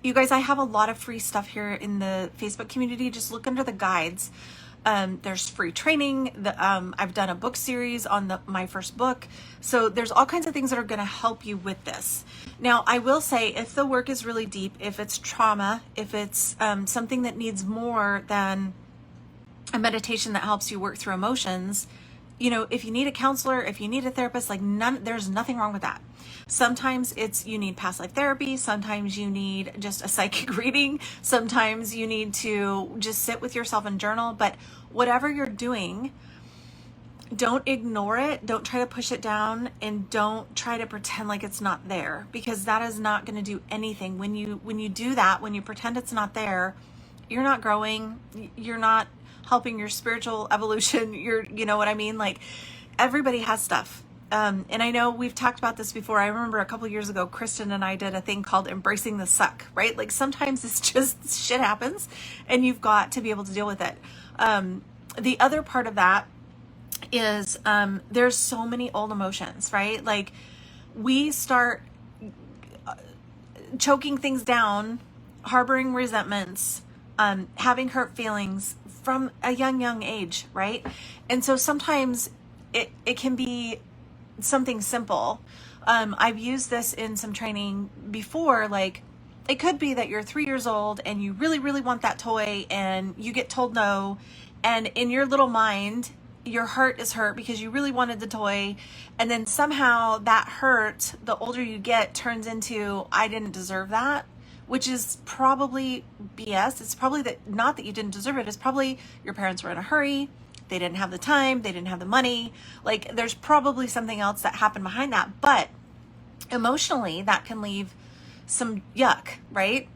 You guys, I have a lot of free stuff here in the Facebook community. Just look under the guides. There's free training. I've done a book series on my first book. So there's all kinds of things that are going to help you with this. Now, I will say, if the work is really deep, if it's trauma, if it's something that needs more than a meditation that helps you work through emotions, you know, if you need a counselor, if you need a therapist, like there's nothing wrong with that. Sometimes you need past life therapy. Sometimes you need just a psychic reading. Sometimes you need to just sit with yourself and journal. But whatever you're doing, don't ignore it. Don't try to push it down, and don't try to pretend like it's not there, because that is not going to do anything. When you do that, when you pretend it's not there, you're not growing. You're not helping your spiritual evolution. You know what I mean? Like, everybody has stuff. And I know we've talked about this before. I remember a couple years ago, Kristen and I did a thing called embracing the suck, right? Like, sometimes it's just shit happens and you've got to be able to deal with it. The other part of that is, there's so many old emotions, right? Like, we start choking things down, harboring resentments, having hurt feelings from a young age, right? And so sometimes it can be something simple. I've used this in some training before. Like, it could be that you're 3 years old and you really, really want that toy, and you get told no. And in your little mind, your heart is hurt because you really wanted the toy. And then somehow that hurt, the older you get, turns into, I didn't deserve that, which is probably BS. It's probably not that you didn't deserve it. It's probably your parents were in a hurry. They didn't have the time. They didn't have the money. Like, there's probably something else that happened behind that. But emotionally, that can leave some yuck, right?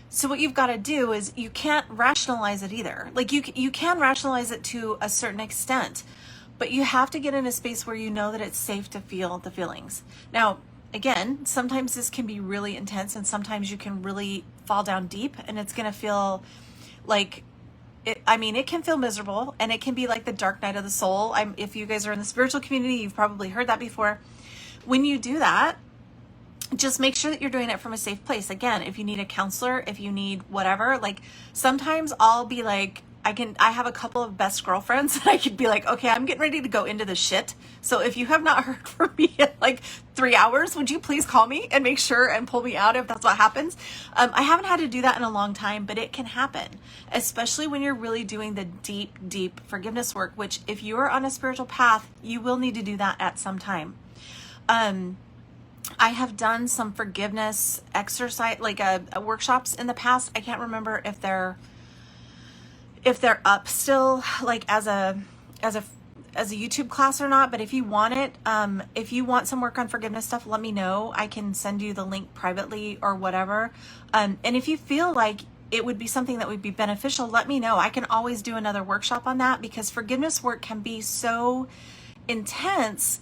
So what you've got to do is, you can't rationalize it either. Like, you can rationalize it to a certain extent, but you have to get in a space where you know that it's safe to feel the feelings. Now, again, sometimes this can be really intense, and sometimes you can really fall down deep, and it's going to feel like, it can feel miserable, and it can be like the dark night of the soul. If you guys are in the spiritual community, you've probably heard that before. When you do that, just make sure that you're doing it from a safe place. Again, if you need a counselor, if you need whatever, like, sometimes I'll be like, I have a couple of best girlfriends that I could be like, okay, I'm getting ready to go into the shit. So if you have not heard from me in like 3 hours, would you please call me and make sure and pull me out if that's what happens? I haven't had to do that in a long time, but it can happen, especially when you're really doing the deep, deep forgiveness work, which, if you are on a spiritual path, you will need to do that at some time. I have done some forgiveness exercise, like workshops in the past. I can't remember if they're up still, like as a YouTube class or not, but if you want it, if you want some work on forgiveness stuff, let me know. I can send you the link privately or whatever. And if you feel like it would be something that would be beneficial, let me know. I can always do another workshop on that, because forgiveness work can be so intense.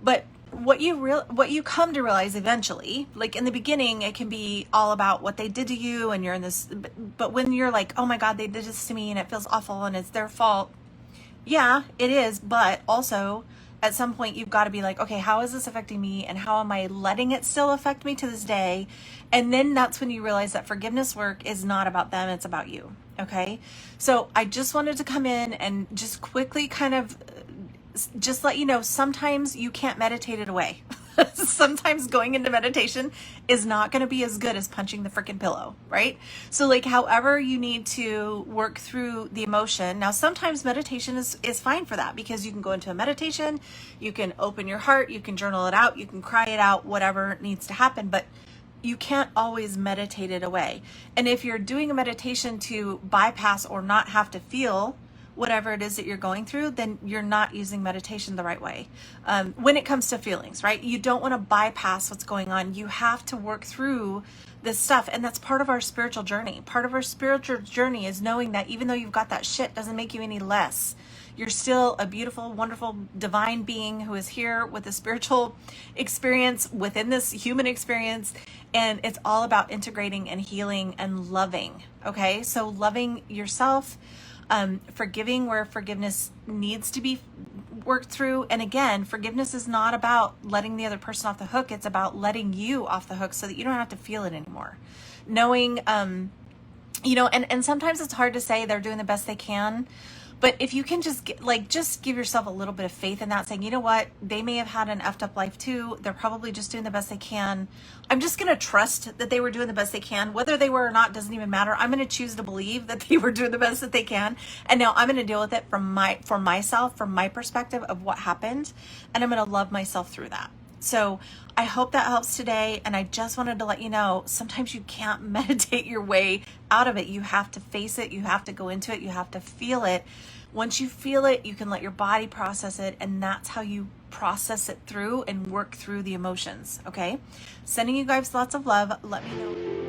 But what you come to realize eventually, like in the beginning, it can be all about what they did to you, and you're in this, but when you're like, oh my God, they did this to me and it feels awful and it's their fault. Yeah, it is. But also, at some point, you've got to be like, okay, how is this affecting me, and how am I letting it still affect me to this day? And then that's when you realize that forgiveness work is not about them, it's about you. Okay. So I just wanted to come in and just quickly kind of just let you know, sometimes you can't meditate it away. Sometimes going into meditation is not going to be as good as punching the freaking pillow, right? So like, however you need to work through the emotion. Now, sometimes meditation is fine for that, because you can go into a meditation, you can open your heart, you can journal it out, you can cry it out, whatever needs to happen, but you can't always meditate it away. And if you're doing a meditation to bypass or not have to feel whatever it is that you're going through, then you're not using meditation the right way. When it comes to feelings, right? You don't want to bypass what's going on. You have to work through this stuff. And that's part of our spiritual journey. Part of our spiritual journey is knowing that even though you've got that shit, doesn't make you any less. You're still a beautiful, wonderful, divine being who is here with a spiritual experience within this human experience. And it's all about integrating and healing and loving. Okay. So loving yourself, forgiving where forgiveness needs to be work through. And again, forgiveness is not about letting the other person off the hook. It's about letting you off the hook so that you don't have to feel it anymore. Knowing, and sometimes it's hard to say they're doing the best they can. But if you can just give yourself a little bit of faith in that, saying, you know what, they may have had an effed up life too. They're probably just doing the best they can. I'm just going to trust that they were doing the best they can. Whether they were or not doesn't even matter. I'm going to choose to believe that they were doing the best that they can. And now I'm going to deal with it for myself, from my perspective of what happened. And I'm going to love myself through that. So I hope that helps today. And I just wanted to let you know, sometimes you can't meditate your way out of it. You have to face it. You have to go into it. You have to feel it. Once you feel it, you can let your body process it. And that's how you process it through and work through the emotions. Okay. Sending you guys lots of love. Let me know.